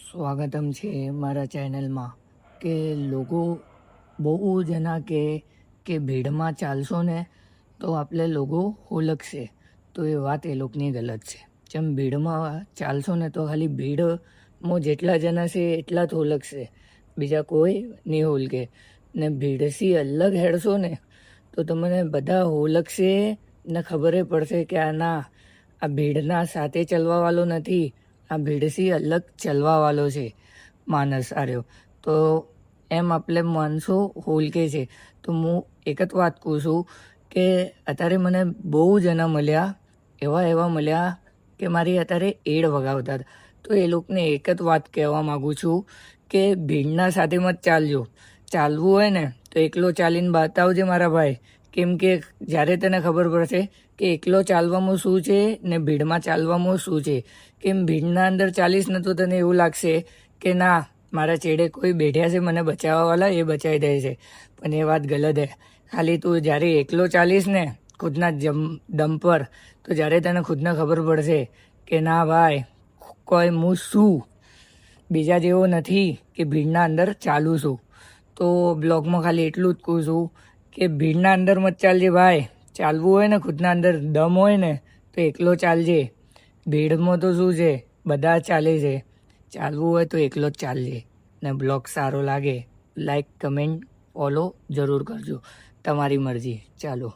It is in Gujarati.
સ્વાગતમ છે મારા ચેનલમાં કે લોકો બહુ જણા કે ભીડમાં ચાલશો ને તો આપણે લોકો ઓળખશે, તો એ વાત એ લોકોની ગલત છે. જેમ ભીડમાં ચાલશો ને તો ખાલી ભીડમાં જેટલા જણા છે એટલા જ ઓળખશે, બીજા કોઈ નહીં ઓળખે. ને ભીડથી અલગ હેડશો ને તો તમને બધા ઓળખશે ને ખબર પડશે કે આ ભીડના સાથે ચાલવાવાળો નથી, આ ભીડથી અલગ ચાલવાવાળો છે માણસ આર્યો. તો એમ આપણે માણસો ઓળખે છે. તો હું એક જ વાત કહું છું કે અત્યારે મને બહુ જણા મળ્યા, એવા મળ્યા કે મારી અત્યારે એડ વગાવતા હતા. તો એ લોકોને એક જ વાત કહેવા માગું છું કે ભીડના સાથે મત ચાલજો. ચાલવું હોય ને તો એકલો ચાલીને બતાવજે મારા ભાઈ, કેમ કે જ્યારે તને ખબર પડશે કે એકલો ચાલવામાં શું છે ને ભીડમાં ચાલવામાં શું છે. કેમ ભીડના અંદર ચાલીશ ને તો તને એવું લાગશે કે ના, મારા ચેડે કોઈ બેઠ્યા છે મને બચાવવાવાળા, એ બચાવી દે છે. પણ એ વાત ગલત હે. ખાલી તું જ્યારે એકલો ચાલીશ ને ખુદના દમ પર, તો જ્યારે તને ખુદને ખબર પડશે કે ના ભાઈ, કોઈ હું શું બીજા જેવો નથી કે ભીડના અંદર ચાલું છું. તો બ્લોગમાં ખાલી એટલું જ કહું છું કે ભીડના અંદર મત ચાલજે ભાઈ. ચાલવું હોય ને ખુદના અંદર દમ હોય ને તો એકલો ચાલજે. ભીડમાં તો શું છે, બધા ચાલે છે. ચાલવું હોય તો એકલો જ ચાલજે. ને બ્લોગ સારો લાગે લાઈક, કમેન્ટ, ફોલો જરૂર કરજો. તમારી મરજી. ચાલો.